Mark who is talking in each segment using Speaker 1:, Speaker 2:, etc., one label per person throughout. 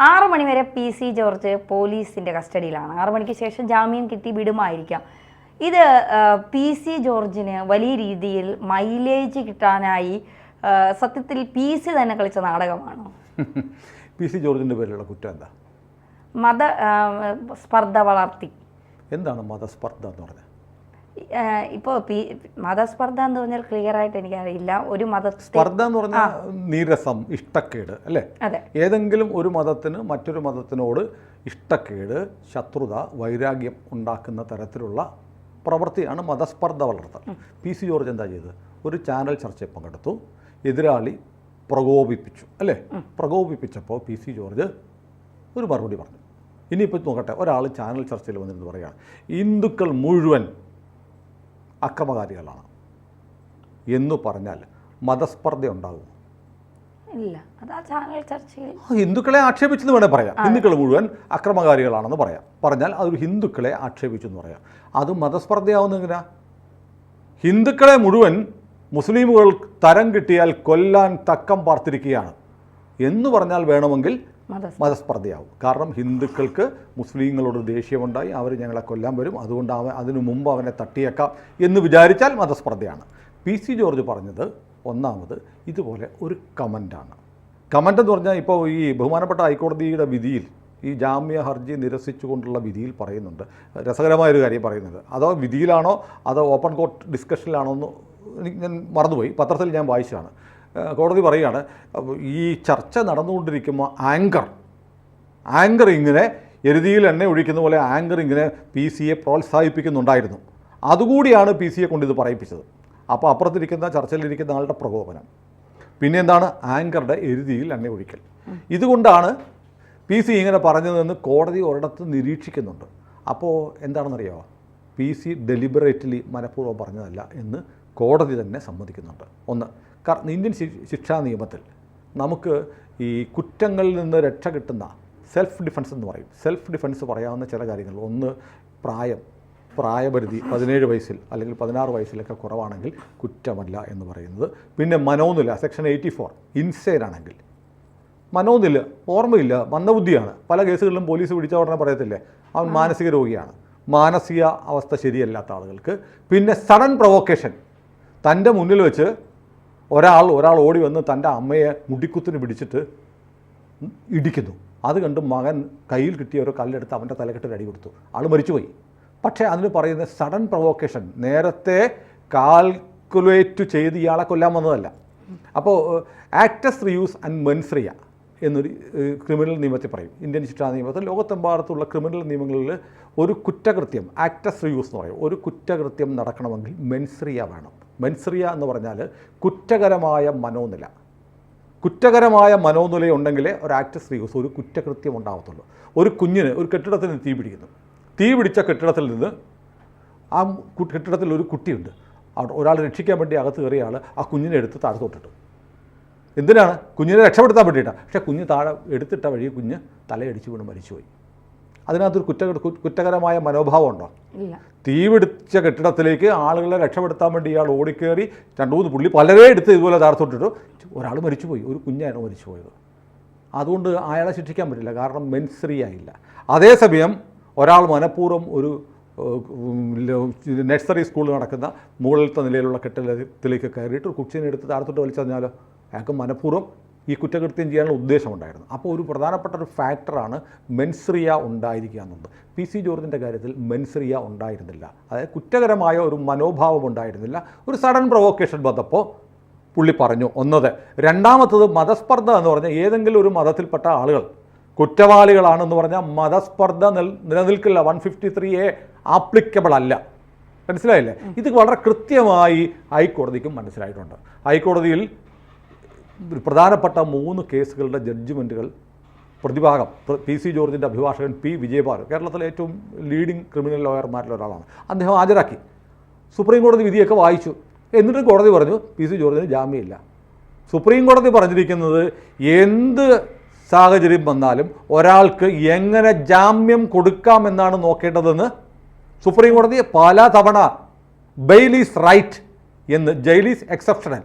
Speaker 1: 6 മണി വരെ PC George പോലീസിൻ്റെ കസ്റ്റഡിയിലാണ്. 6 മണിക്ക് ശേഷം ജാമ്യം കിട്ടി വിടുമായിരിക്കാം. ഇത് PC ജോർജിന് വലിയ രീതിയിൽ മൈലേജ് കിട്ടാനായി സത്യത്തിൽ PC തന്നെ കളിച്ച നാടകമാണോ?
Speaker 2: PC ജോർജിൻ്റെ പേരിലുള്ള കുറ്റം എന്താ?
Speaker 1: മതസ്പർദ്ധ വളർത്തി.
Speaker 2: എന്താണ് മതസ്പർദ്ധ എന്ന് പറഞ്ഞത്?
Speaker 1: ഇപ്പോൾ മതസ്പർദ്ധ എന്ന് പറഞ്ഞാൽ ക്ലിയർ ആയിട്ട് എനിക്കറിയില്ല. ഒരു
Speaker 2: സ്പർദ്ധ എന്ന് പറഞ്ഞാൽ നീരസം, ഇഷ്ടക്കേട് അല്ലേ?
Speaker 1: അതെ.
Speaker 2: ഏതെങ്കിലും ഒരു മതത്തിന് മറ്റൊരു മതത്തിനോട് ഇഷ്ടക്കേട്, ശത്രുത, വൈരാഗ്യം ഉണ്ടാക്കുന്ന തരത്തിലുള്ള പ്രവൃത്തിയാണ് മതസ്പർദ്ധ വളർത്തൽ. PC ജോർജ് എന്താ ചെയ്തത്? ഒരു ചാനൽ ചർച്ചയിൽ പങ്കെടുത്തു, എതിരാളി പ്രകോപിപ്പിച്ചു അല്ലേ? പ്രകോപിപ്പിച്ചപ്പോൾ PC ജോർജ് ഒരു മറുപടി പറഞ്ഞു. ഇനിയിപ്പോൾ നോക്കട്ടെ, ഒരാൾ ചാനൽ ചർച്ചയിൽ വന്നിരുന്ന് പറയുകയാണ് ഹിന്ദുക്കൾ മുഴുവൻ അക്രമകാരികളാണ് എന്ന് പറഞ്ഞാൽ മതസ്പർദ്ധ ഉണ്ടാകും?
Speaker 1: ഇല്ല. അതാ ചാനൽ ചർച്ചയിൽ
Speaker 2: ഹിന്ദുക്കളെ ആക്ഷേപിച്ചെന്ന് വേണേൽ പറയാം. ഹിന്ദുക്കൾ മുഴുവൻ അക്രമകാരികളാണെന്ന് പറഞ്ഞാൽ അതൊരു ഹിന്ദുക്കളെ ആക്ഷേപിച്ചു എന്ന് പറയാം. അത് മതസ്പർദ്ധയാവുന്ന എങ്ങനെയാ? ഹിന്ദുക്കളെ മുഴുവൻ മുസ്ലിമുകൾ തരം കിട്ടിയാൽ കൊല്ലാൻ തക്കം പാർത്തിരിക്കുകയാണ് എന്ന് പറഞ്ഞാൽ വേണമെങ്കിൽ മതസ്പർദ്ധയാവും. കാരണം ഹിന്ദുക്കൾക്ക് മുസ്ലിങ്ങളോട് ദേഷ്യമുണ്ടായി, അവർ ഞങ്ങളെ കൊല്ലാൻ വരും, അതുകൊണ്ട് അതിനു മുമ്പ് അവനെ തട്ടിയേക്കാം എന്ന് വിചാരിച്ചാൽ മതസ്പർദ്ധയാണ്. PC ജോർജ് പറഞ്ഞത് ഒന്നാമത് ഇതുപോലെ ഒരു കമൻ്റാണ്. കമൻ്റ് എന്ന് പറഞ്ഞാൽ ഇപ്പോൾ ഈ ബഹുമാനപ്പെട്ട ഹൈക്കോടതിയുടെ വിധിയിൽ, ഈ ജാമ്യ ഹർജി നിരസിച്ചുകൊണ്ടുള്ള വിധിയിൽ പറയുന്നുണ്ട്, രസകരമായൊരു കാര്യം പറയുന്നത്. അതോ വിധിയിലാണോ അതോ ഓപ്പൺ കോർട്ട് ഡിസ്കഷനിലാണോ എന്ന് ഞാൻ മറന്നുപോയി, പത്രത്തിൽ ഞാൻ വായിച്ചതാണ്. കോടതി പറയുകയാണ്, ഈ ചർച്ച നടന്നുകൊണ്ടിരിക്കുമ്പോൾ ആങ്കർ ഇങ്ങനെ എരുതിയിൽ എണ്ണ ഒഴിക്കുന്ന പോലെ ആങ്കർ ഇങ്ങനെ PC-യെ പ്രോത്സാഹിപ്പിക്കുന്നുണ്ടായിരുന്നു. അതുകൂടിയാണ് PC-യെ കൊണ്ട് ഇത് പറയിപ്പിച്ചത്. അപ്പോൾ അപ്പുറത്തിരിക്കുന്ന ചർച്ചയിലിരിക്കുന്ന ആളുടെ പ്രകോപനം, പിന്നെ എന്താണ് ആങ്കറുടെ എരുതിയിൽ എണ്ണ ഒഴിക്കൽ. ഇതുകൊണ്ടാണ് PC ഇങ്ങനെ പറഞ്ഞതെന്ന് കോടതി ഒരിടത്ത് നിരീക്ഷിക്കുന്നുണ്ട്. അപ്പോൾ എന്താണെന്നറിയാമോ? PC ഡെലിബറേറ്റ്ലി മനഃപൂർവ്വം പറഞ്ഞതല്ല എന്ന് കോടതി തന്നെ സമ്മതിക്കുന്നുണ്ട്. ഒന്ന്, കാരണം ഇന്ത്യൻ ശിക്ഷാ നിയമത്തിൽ നമുക്ക് ഈ കുറ്റങ്ങളിൽ നിന്ന് രക്ഷ കിട്ടുന്ന സെൽഫ് ഡിഫൻസ് എന്ന് പറയും. സെൽഫ് ഡിഫൻസ് പറയാവുന്ന ചില കാര്യങ്ങൾ, ഒന്ന് പ്രായപരിധി 17 വയസ്സിൽ അല്ലെങ്കിൽ 16 വയസ്സിലൊക്കെ കുറവാണെങ്കിൽ കുറ്റമല്ല എന്ന് പറയുന്നത്. പിന്നെ മനോനില, സെക്ഷൻ 84, ഇൻസെയിൻ ആണെങ്കിൽ, മനോനില ഓർമ്മയില്ല, മന്ദബുദ്ധിയാണ്, പല കേസുകളിലും പോലീസ് പിടിച്ച ഉടനെ പറയത്തില്ലേ അവൻ മാനസിക രോഗിയാണ്, മാനസിക അവസ്ഥ ശരിയല്ലാത്ത ആളുകൾക്ക്. പിന്നെ സഡൻ പ്രൊവോക്കേഷൻ, തൻ്റെ മുന്നിൽ വെച്ച് ഒരാൾ ഓടി വന്ന് തൻ്റെ അമ്മയെ മുടിക്കുത്തിന് പിടിച്ചിട്ട് ഇടിക്കുന്നു. അത് കണ്ട് മകൻ കയ്യിൽ കിട്ടിയ ഒരു കല്ലെടുത്ത് അവൻ്റെ തലക്കെട്ട് അടി കൊടുത്തു, ആൾ മരിച്ചുപോയി. പക്ഷേ അതിന് പറയുന്നത് സഡൻ പ്രൊവോക്കേഷൻ, നേരത്തെ കാൽക്കുലേറ്റ് ചെയ്ത് ഇയാളെ കൊല്ലാൻ വന്നതല്ല. അപ്പോൾ ആക്ടസ് റിയൂസ് ആൻഡ് മെൻസ് എന്നൊരു ക്രിമിനൽ നിയമത്തിൽ പറയും. ഇന്ത്യൻ ശിക്ഷാ നിയമത്തിൽ ലോകത്തെമ്പാടത്തുള്ള ക്രിമിനൽ നിയമങ്ങളിൽ ഒരു കുറ്റകൃത്യം, ആക്ടസ് റിയൂസ് എന്ന് പറയും, ഒരു കുറ്റകൃത്യം നടക്കണമെങ്കിൽ മെൻസ് വേണം. മെൻസ് എന്ന് പറഞ്ഞാൽ കുറ്റകരമായ മനോനിലയുണ്ടെങ്കിലേ ഒരു ആക്ടസ് റിയൂസ്, ഒരു കുറ്റകൃത്യം ഉണ്ടാകത്തുള്ളൂ. ഒരു കുഞ്ഞിന് ഒരു കെട്ടിടത്തിന് തീ പിടിച്ച കെട്ടിടത്തിൽ നിന്ന് ആ കെട്ടിടത്തിൽ ഒരു കുട്ടിയുണ്ട്, ഒരാൾ രക്ഷിക്കാൻ വേണ്ടി അകത്ത് കയറിയ ആൾ ആ കുഞ്ഞിനെ എടുത്ത് താഴത്തോട്ടിട്ടു. എന്തിനാണ്? കുഞ്ഞിനെ രക്ഷപ്പെടുത്താൻ വേണ്ടിയിട്ടാണ്. പക്ഷേ കുഞ്ഞ് താഴെ എടുത്തിട്ട വഴി കുഞ്ഞ് തലയടിച്ച് വീണ് മരിച്ചുപോയി. അതിനകത്തൊരു കുറ്റകരമായ മനോഭാവം ഉണ്ടോ? തീ പിടിച്ച കെട്ടിടത്തിലേക്ക് ആളുകളെ രക്ഷപ്പെടുത്താൻ വേണ്ടി ഇയാൾ ഓടിക്കയറി 2-3 പുള്ളി പലരെ എടുത്ത് ഇതുപോലെ താഴത്തോട്ടിട്ടു, ഒരാൾ മരിച്ചുപോയി, ഒരു കുഞ്ഞാണ് മരിച്ചുപോയത്. അതുകൊണ്ട് അയാളെ ശിക്ഷിക്കാൻ പറ്റില്ല, കാരണം മെൻസറിയായില്ല. അതേസമയം ഒരാൾ മനഃപൂർവ്വം ഒരു നഴ്സറി സ്കൂളിൽ നടക്കുന്ന മുകളിലത്തെ നിലയിലുള്ള കെട്ടിടത്തിലേക്ക് കയറിയിട്ട് ഒരു കുച്ചിനെ എടുത്ത് താഴത്തോട്ട് വലിച്ചെറിഞ്ഞാലോ അയാൾക്ക് മനഃപൂർവ്വം ഈ കുറ്റകൃത്യം ചെയ്യാനുള്ള ഉദ്ദേശമുണ്ടായിരുന്നു. അപ്പോൾ ഒരു പ്രധാനപ്പെട്ട ഒരു ഫാക്ടറാണ് മെൻസറിയ ഉണ്ടായിരിക്കുക എന്നുള്ളത്. PC ജോർജിൻ്റെ കാര്യത്തിൽ മെൻസറിയ ഉണ്ടായിരുന്നില്ല, അതായത് കുറ്റകരമായ ഒരു മനോഭാവം ഉണ്ടായിരുന്നില്ല. ഒരു സഡൻ പ്രൊവോക്കേഷൻ വന്നപ്പോൾ പുള്ളി പറഞ്ഞു ഒന്നത്. രണ്ടാമത്തത് മതസ്പർദ്ധ എന്ന് പറഞ്ഞാൽ ഏതെങ്കിലും ഒരു മതത്തിൽപ്പെട്ട ആളുകൾ കുറ്റവാളികളാണെന്ന് പറഞ്ഞാൽ മതസ്പർദ്ധ നിലനിൽക്കില്ല. 153A ആപ്ലിക്കബിൾ അല്ല. മനസ്സിലായില്ലേ? ഇത് വളരെ കൃത്യമായി ഹൈക്കോടതിക്കും മനസ്സിലായിട്ടുണ്ട്. ഹൈക്കോടതിയിൽ പ്രധാനപ്പെട്ട 3 കേസുകളുടെ ജഡ്ജ്മെൻറ്റുകൾ പ്രതിഭാഗം PC ജോർജിൻ്റെ അഭിഭാഷകൻ P. വിജയപാൽ, കേരളത്തിലെ ഏറ്റവും ലീഡിംഗ് ക്രിമിനൽ ലോയർമാരിൽ ഒരാളാണ്, അദ്ദേഹം ഹാജരാക്കി. സുപ്രീം കോടതി വിധിയൊക്കെ വായിച്ചു. എന്നിട്ട് കോടതി പറഞ്ഞു PC ജോർജിന് ജാമ്യമില്ല. സുപ്രീം കോടതി പറഞ്ഞിരിക്കുന്നത് എന്ത് സാഹചര്യം വന്നാലും ഒരാൾക്ക് എങ്ങനെ ജാമ്യം കൊടുക്കാമെന്നാണ് നോക്കേണ്ടതെന്ന് സുപ്രീം കോടതി പല തവണ ബെയിൽ ഈസ് റൈറ്റ് എന്ന്, ജയിൽ ഈസ് എക്സെപ്ഷണൽ,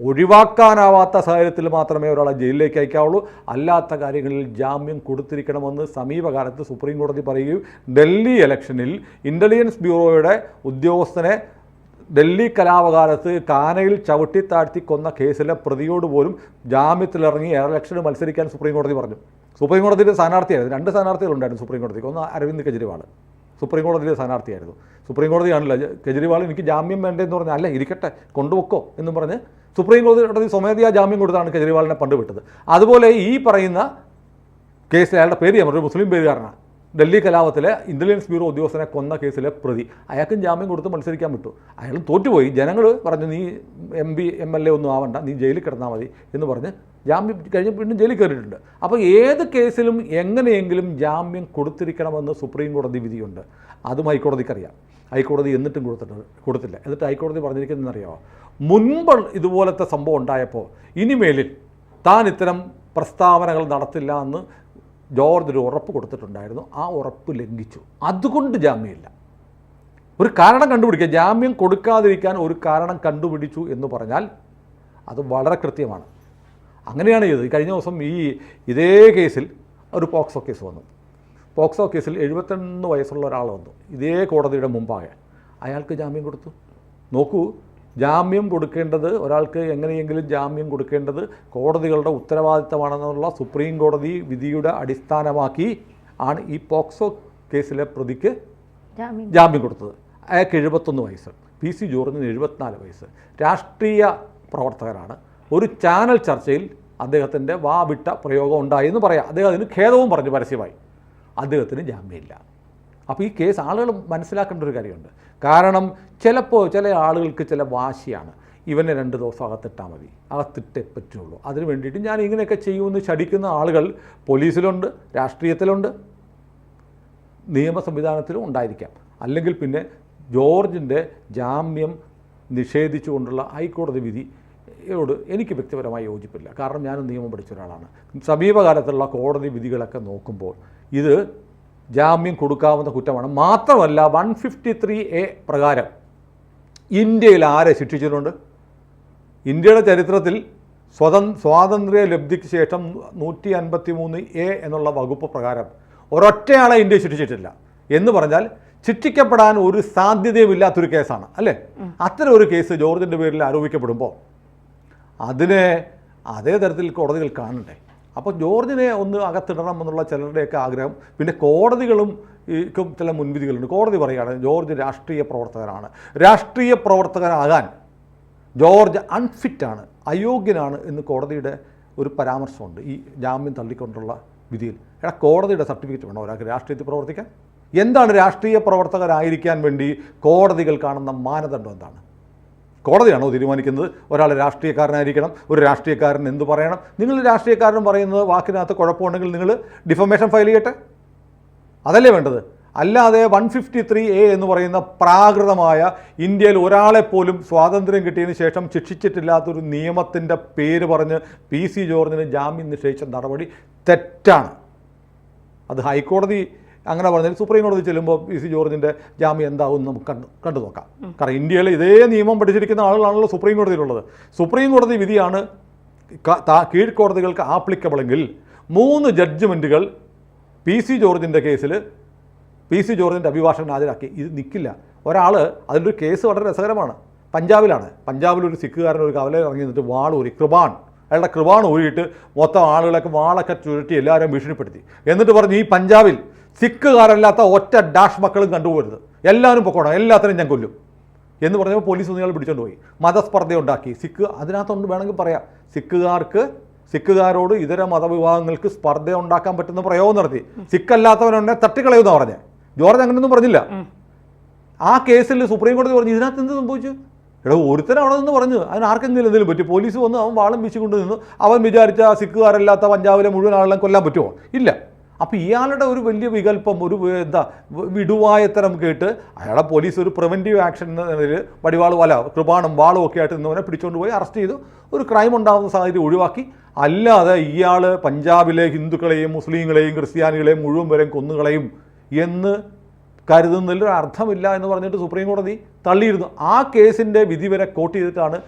Speaker 2: ഒഴിവാക്കാനാവാത്ത സാഹചര്യത്തിൽ മാത്രമേ ഒരാളെ ജയിലിലേക്ക് അയക്കാവുള്ളൂ. അല്ലാത്ത കാര്യങ്ങളിൽ ജാമ്യം കൊടുത്തിരിക്കണമെന്ന് സമീപകാലത്ത് സുപ്രീം കോടതി പറയുകയും ഡൽഹി ഇലക്ഷനിൽ ഇൻ്റലിജൻസ് ബ്യൂറോയുടെ ഉദ്യോഗസ്ഥനെ ഡൽഹി കലാപകാലത്ത് കാനയിൽ ചവിട്ടി താഴ്ത്തി കൊന്ന കേസിലെ പ്രതിയോട് പോലും ജാമ്യത്തിലിറങ്ങി ഇലക്ഷന് മത്സരിക്കാൻ സുപ്രീം കോടതി പറഞ്ഞു. സുപ്രീം കോടതിയുടെ സ്ഥാനാർത്ഥിയായിരുന്നു. 2 സ്ഥാനാർത്ഥികളുണ്ടായിരുന്നു സുപ്രീം കോടതിക്ക്. ഒന്ന് അരവിന്ദ് കെജ്രിവാൾ സുപ്രീം കോടതിയിലെ സ്ഥാനാർത്ഥിയായിരുന്നു. സുപ്രീം കോടതിയാണല്ലോ കെജ്രിവാൾ എനിക്ക് ജാമ്യം വേണ്ടതെന്ന് പറഞ്ഞാൽ അല്ല ഇരിക്കട്ടെ കൊണ്ടുവെക്കോ എന്നും പറഞ്ഞ് സുപ്രീം കോടതി സ്വമേധയാ ജാമ്യം കൊടുത്താണ് കെജ്രിവാളിനെ പണ്ടുവിട്ടത്. അതുപോലെ ഈ പറയുന്ന കേസിൽ അയാളുടെ പേര് ഒരു മുസ്ലിം പേരുകാരനാണ്. ഡൽഹി കലാപത്തിലെ ഇൻ്റലിജൻസ് ബ്യൂറോ ഉദ്യോഗസ്ഥനെ കൊന്ന കേസിലെ പ്രതി. അയാൾക്കും ജാമ്യം കൊടുത്ത് മത്സരിക്കാൻ വിട്ടു. അയാളും തോറ്റുപോയി. ജനങ്ങൾ പറഞ്ഞു നീ MP MLA ഒന്നും ആവണ്ട, നീ ജയിലിൽ കിടന്നാൽ മതി എന്ന് പറഞ്ഞ് ജാമ്യം കഴിഞ്ഞ് വീണ്ടും ജയിലിൽ കയറിയിട്ടുണ്ട്. അപ്പോൾ ഏത് കേസിലും എങ്ങനെയെങ്കിലും ജാമ്യം കൊടുത്തിരിക്കണമെന്ന് സുപ്രീം കോടതി വിധിയുണ്ട്. അതും ഹൈക്കോടതിക്കറിയാം. ഹൈക്കോടതി എന്നിട്ടും കൊടുത്തില്ല. എന്നിട്ട് ഹൈക്കോടതി പറഞ്ഞിരിക്കുന്നതെന്നറിയാമോ? മുൻപ് ഇതുപോലത്തെ സംഭവം ഉണ്ടായപ്പോൾ ഇനിമേലിൽ താൻ ഇത്തരം പ്രസ്താവനകൾ നടത്തില്ല എന്ന് ജോർജ് ഒരു ഉറപ്പ് കൊടുത്തിട്ടുണ്ടായിരുന്നു. ആ ഉറപ്പ് ലംഘിച്ചു. അതുകൊണ്ട് ജാമ്യമില്ല. ഒരു കാരണം കണ്ടുപിടിക്കുക. ജാമ്യം കൊടുക്കാതിരിക്കാൻ ഒരു കാരണം കണ്ടുപിടിച്ചു എന്ന് പറഞ്ഞാൽ അത് വളരെ കൃത്യമാണ്. അങ്ങനെയാണ് ചെയ്തത്. കഴിഞ്ഞ ദിവസം ഇതേ കേസിൽ ഒരു പോക്സോ കേസ് വന്നു. പോക്സോ കേസിൽ 71 വയസ്സുള്ള ഒരാൾ വന്നു ഇതേ കോടതിയുടെ മുമ്പാകെ. അയാൾക്ക് ജാമ്യം കൊടുത്തു. നോക്കൂ, ജാമ്യം കൊടുക്കേണ്ടത് ഒരാൾക്ക് എങ്ങനെയെങ്കിലും ജാമ്യം കൊടുക്കേണ്ടത് കോടതികളുടെ ഉത്തരവാദിത്തമാണെന്നുള്ള സുപ്രീം കോടതി വിധിയുടെ അടിസ്ഥാനമാക്കി ആണ് ഈ പോക്സോ കേസിലെ പ്രതിക്ക് ജാമ്യം കൊടുത്തത്. അയാൾക്ക് 71 വയസ്സ്, PC ജോർജിന് 74 വയസ്സ്. രാഷ്ട്രീയ പ്രവർത്തകരാണ്. ഒരു ചാനൽ ചർച്ചയിൽ അദ്ദേഹത്തിൻ്റെ വാവിട്ട പ്രയോഗം ഉണ്ടായി എന്ന് പറയാം. അദ്ദേഹം അതിന് ഖേദവും പറഞ്ഞു പരസ്യമായി. അദ്ദേഹത്തിന് ജാമ്യമില്ല. അപ്പോൾ ഈ കേസ് ആളുകൾ മനസ്സിലാക്കേണ്ട ഒരു കാര്യമുണ്ട്. കാരണം ചിലപ്പോൾ ചില ആളുകൾക്ക് ചില വാശിയാണ്. ഇവനെ 2 ദിവസം അകത്തിട്ടാൽ മതി, അകത്തിട്ടേ പറ്റുള്ളൂ, അതിന് വേണ്ടിയിട്ട് ഞാൻ ഇങ്ങനെയൊക്കെ ചെയ്യുമെന്ന് ശടിക്കുന്ന ആളുകൾ പോലീസിലുണ്ട്, രാഷ്ട്രീയത്തിലുണ്ട്, നിയമ സംവിധാനത്തിലും ഉണ്ടായിരിക്കാം. അല്ലെങ്കിൽ പിന്നെ ജോർജിൻ്റെ ജാമ്യം നിഷേധിച്ചുകൊണ്ടുള്ള ഹൈക്കോടതി വിധിയോട് എനിക്ക് വ്യക്തിപരമായി യോജിപ്പില്ല. കാരണം ഞാൻ നിയമം പഠിച്ച ഒരാളാണ്. സമീപകാലത്തുള്ള കോടതി വിധികളൊക്കെ നോക്കുമ്പോൾ ഇത് ജാമ്യം കൊടുക്കാവുന്ന കുറ്റമാണ്. മാത്രമല്ല 153A പ്രകാരം ഇന്ത്യയിൽ ആരെ ശിക്ഷിച്ചിട്ടുണ്ട്? ഇന്ത്യയുടെ ചരിത്രത്തിൽ സ്വാതന്ത്ര്യ ലബ്ധിക്ക് ശേഷം 153A എന്നുള്ള വകുപ്പ് പ്രകാരം ഒരൊറ്റയാളെ ഇന്ത്യ ശിക്ഷിച്ചിട്ടില്ല. എന്ന് പറഞ്ഞാൽ ശിക്ഷിക്കപ്പെടാൻ ഒരു സാധ്യതയുമില്ലാത്തൊരു കേസാണ് അല്ലേ? അത്തരം ഒരു കേസ് ജോർജിൻ്റെ പേരിൽ ആരോപിക്കപ്പെടുമ്പോൾ അതിനെ അതേ തരത്തിൽ കോടതികൾ കാണണ്ടേ? അപ്പോൾ ജോർജിനെ ഒന്ന് അകത്തിടണം എന്നുള്ള ചിലരുടെയൊക്കെ ആഗ്രഹം. പിന്നെ കോടതികളും ചില മുൻവിധികളുണ്ട്. കോടതി പറയുകയാണ് ജോർജ് രാഷ്ട്രീയ പ്രവർത്തകനാണ്, രാഷ്ട്രീയ പ്രവർത്തകനാകാൻ ജോർജ് അൺഫിറ്റാണ്, അയോഗ്യനാണ് എന്ന് കോടതിയുടെ ഒരു പരാമർശമുണ്ട് ഈ ജാമ്യം തള്ളിക്കൊണ്ടുള്ള വിധിയിൽ. കോടതിയുടെ സർട്ടിഫിക്കറ്റ് വേണം ഒരാൾക്ക് രാഷ്ട്രീയത്തിൽ പ്രവർത്തിക്കാൻ? എന്താണ് രാഷ്ട്രീയ പ്രവർത്തകരായിരിക്കാൻ വേണ്ടി കോടതികൾ കാണുന്ന മാനദണ്ഡം എന്താണ്? കോടതിയാണോ തീരുമാനിക്കുന്നത് ഒരാൾ രാഷ്ട്രീയക്കാരനായിരിക്കണം, ഒരു രാഷ്ട്രീയക്കാരൻ എന്ത് പറയണം? നിങ്ങൾ രാഷ്ട്രീയക്കാരൻ പറയുന്നത് വാക്കിനകത്ത് കുഴപ്പമുണ്ടെങ്കിൽ നിങ്ങൾ ഡിഫമേഷൻ ഫയൽ ചെയ്യട്ടെ, അതല്ലേ വേണ്ടത്. അല്ലാതെ 153A എന്ന് പറയുന്ന പ്രാകൃതമായ ഇന്ത്യയിൽ ഒരാളെപ്പോലും സ്വാതന്ത്ര്യം കിട്ടിയതിന് ശേഷം ശിക്ഷിച്ചിട്ടില്ലാത്തൊരു നിയമത്തിൻ്റെ പേര് പറഞ്ഞ് PC ജോർജിന് ജാമ്യം നിഷേധിച്ച നടപടി തെറ്റാണ്. അത് ഹൈക്കോടതി അങ്ങനെ പറഞ്ഞാൽ സുപ്രീം കോടതി ചെല്ലുമ്പോൾ PC ജോർജിൻ്റെ ജാമ്യം എന്താവും നമുക്ക് കണ്ടു നോക്കാം. കാരണം ഇന്ത്യയിൽ ഇതേ നിയമം പഠിച്ചിരിക്കുന്ന ആളുകളാണല്ലോ സുപ്രീം കോടതിയിലുള്ളത്. സുപ്രീം കോടതി വിധിയാണ് കീഴ്ക്കോടതികൾക്ക് ആപ്ലിക്കബിളെങ്കിൽ 3 ജഡ്ജ്മെൻറ്റുകൾ PC ജോർജിൻ്റെ കേസിൽ PC ജോർജിൻ്റെ അഭിഭാഷകൻ ഹാജരാക്കി. ഇത് നിൽക്കില്ല. ഒരാൾ അതിലൊരു കേസ് വളരെ രസകരമാണ്. പഞ്ചാബിലാണ്. പഞ്ചാബിലൊരു സിഖുകാരൻ ഒരു കവലയിൽ ഇറങ്ങി നിന്നിട്ട് വാളൂരി അയാളുടെ കൃപാൺ ഊരിയിട്ട് മൊത്തം ആളുകളൊക്കെ വാളൊക്കെ ചുരുട്ടി എല്ലാവരും ഭീഷണിപ്പെടുത്തി. എന്നിട്ട് പറഞ്ഞു ഈ പഞ്ചാബിൽ സിഖുകാരല്ലാത്ത ഒറ്റ ഡാഷ് മക്കളും കണ്ടുപോകരുത്, എല്ലാവരും പൊക്കോണം, എല്ലാത്തിനും ഞാൻ കൊല്ലും എന്ന് പറഞ്ഞപ്പോൾ പോലീസ് ഒന്നുകൾ പിടിച്ചുകൊണ്ട് പോയി. മതസ്പർദ്ധ ഉണ്ടാക്കി. അതിനകത്തുകൊണ്ട് വേണമെങ്കിൽ പറയാം സിഖുകാരോട് ഇതര മതവിഭാഗങ്ങൾക്ക് സ്പർദ്ധ ഉണ്ടാക്കാൻ പറ്റുന്ന പ്രയോഗം നടത്തി. സിഖല്ലാത്തവനുണ്ടെ തട്ടിക്കളയുമെന്ന് പറഞ്ഞേ. ജോർജ് അങ്ങനെയൊന്നും പറഞ്ഞില്ല. ആ കേസിൽ സുപ്രീം കോടതി പറഞ്ഞു ഇതിനകത്ത് എന്ത് സംഭവിച്ചു? ഒരുത്തരവിടെ നിന്ന് പറഞ്ഞു അതിന് ആർക്കെങ്കിലും എന്തെങ്കിലും പറ്റി? പോലീസ് വന്ന് അവൻ വാളും വീശിക്കൊണ്ട് നിന്നു. അവൻ വിചാരിച്ച സിഖുകാരല്ലാത്ത പഞ്ചാബിലെ മുഴുവൻ ആളെല്ലാം കൊല്ലാൻ പറ്റുമോ? ഇല്ല. അപ്പോൾ ഇയാളുടെ ഒരു വലിയ വികല്പം, ഒരു വിടുവായത്തരം കേട്ട് അയാളെ പോലീസ് ഒരു പ്രിവെൻറ്റീവ് ആക്ഷൻ എന്ന നിലയിൽ കൃപാണും വാളും ഒക്കെ ആയിട്ട് നിന്നവനെ പിടിച്ചുകൊണ്ട് പോയി അറസ്റ്റ് ചെയ്തു. ഒരു ക്രൈം ഉണ്ടാകുന്ന സാഹചര്യം ഒഴിവാക്കി. അല്ലാതെ ഇയാൾ പഞ്ചാബിലെ ഹിന്ദുക്കളെയും മുസ്ലിങ്ങളെയും ക്രിസ്ത്യാനികളെയും മുഴുവൻ പേരെയും കൊന്നുകളയും എന്ന് കരുതുന്നതിൽ ഒരു അർത്ഥമില്ല എന്ന് പറഞ്ഞിട്ട് സുപ്രീം കോടതി തള്ളിയിരുന്നു. ആ കേസിൻ്റെ വിധി വരെ കോട്ട് ചെയ്തിട്ടാണ്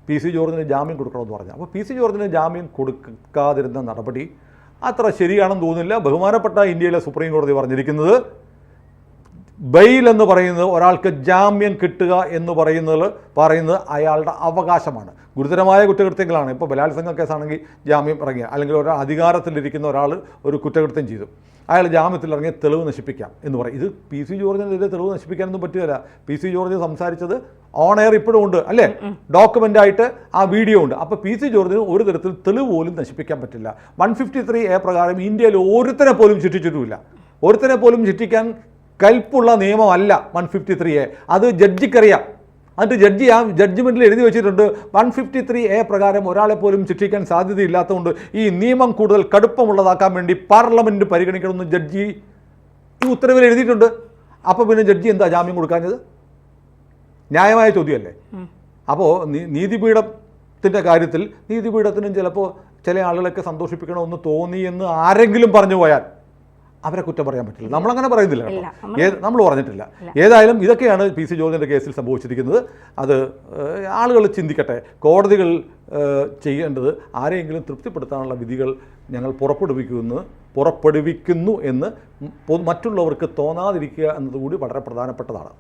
Speaker 2: പി സി ജോർജിന് ജാമ്യം കൊടുക്കണമെന്ന് പറഞ്ഞു. അപ്പോൾ പി സി ജോർജിന് ജാമ്യം കൊടുക്കാതിരുന്ന നടപടി അത്ര ശരിയാണെന്ന് തോന്നുന്നില്ല. ബഹുമാനപ്പെട്ട ഇന്ത്യയിലെ സുപ്രീം കോടതി പറഞ്ഞിരിക്കുന്നത് ബെയിൽ എന്ന് പറയുന്നത് ഒരാൾക്ക് ജാമ്യം കിട്ടുക എന്ന് പറയുന്നത് അയാളുടെ അവകാശമാണ്. ഗുരുതരമായ കുറ്റകൃത്യങ്ങളാണ്. ഇപ്പോൾ ബലാത്സംഗ കേസാണെങ്കിൽ ജാമ്യം ഇറങ്ങിയ, അല്ലെങ്കിൽ ഒരു അധികാരത്തിലിരിക്കുന്ന ഒരാൾ ഒരു കുറ്റകൃത്യം ചെയ്തു, അയാൾ ജാമ്യത്തിൽ ഇറങ്ങിയ തെളിവ് നശിപ്പിക്കാം എന്ന് പറയും. ഇത് പി സി ജോർജിനെതിരെ തെളിവ് നശിപ്പിക്കാനൊന്നും പറ്റുകയില്ല. പി സി ജോർജ് സംസാരിച്ചത് ഓൺ എയർ ഇപ്പോഴും ഉണ്ട് അല്ലേ, ഡോക്യുമെൻ്റ് ആയിട്ട് ആ വീഡിയോ ഉണ്ട്. അപ്പോൾ പി സി ജോർജിന് ഒരു തരത്തിൽ തെളിവ് പോലും നശിപ്പിക്കാൻ പറ്റില്ല. 153A പ്രകാരം ഇന്ത്യയിൽ ഒരുത്തനെ പോലും ശിക്ഷിച്ചിട്ടുമില്ല. ഒരുത്തനെ പോലും ശിക്ഷിക്കാൻ കൽപ്പുള്ള നിയമമല്ല 153A. അത് ജഡ്ജിക്കറിയാം. എന്നിട്ട് ജഡ്ജി ആ ജഡ്ജ്മെൻറ്റിൽ എഴുതി വെച്ചിട്ടുണ്ട് 153A പ്രകാരം ഒരാളെ പോലും ശിക്ഷിക്കാൻ സാധ്യതയില്ലാത്തതുകൊണ്ട് ഈ നിയമം കൂടുതൽ കടുപ്പമുള്ളതാക്കാൻ വേണ്ടി പാർലമെൻറ്റ് പരിഗണിക്കണമെന്ന് ജഡ്ജി ഈ ഉത്തരവിൽ എഴുതിയിട്ടുണ്ട്. അപ്പോൾ പിന്നെ ജഡ്ജി എന്താ ജാമ്യം കൊടുക്കാഞ്ഞത്? ന്യായമായ ചോദ്യമല്ലേ? അപ്പോൾ നീതിപീഠത്തിൻ്റെ കാര്യത്തിൽ നീതിപീഠത്തിനും ചിലപ്പോൾ ചില ആളുകളൊക്കെ സന്തോഷിപ്പിക്കണമെന്ന് തോന്നി എന്ന് ആരെങ്കിലും പറഞ്ഞു പോയാൽ അവരെ കുറ്റം പറയാൻ പറ്റില്ല. നമ്മളങ്ങനെ പറയുന്നില്ല കേട്ടോ, നമ്മൾ പറഞ്ഞിട്ടില്ല. ഏതായാലും ഇതൊക്കെയാണ് പി സി ജോർജിൻ്റെ കേസിൽ സംഭവിച്ചിരിക്കുന്നത്. അത് ആളുകൾ ചിന്തിക്കട്ടെ. കോടതികൾ ചെയ്യേണ്ടത് ആരെയെങ്കിലും തൃപ്തിപ്പെടുത്താനുള്ള വിധികൾ ഞങ്ങൾ പുറപ്പെടുവിക്കുന്നു എന്ന് മറ്റുള്ളവർക്ക് തോന്നാതിരിക്കുക എന്നതുകൂടി വളരെ പ്രധാനപ്പെട്ടതാണ്.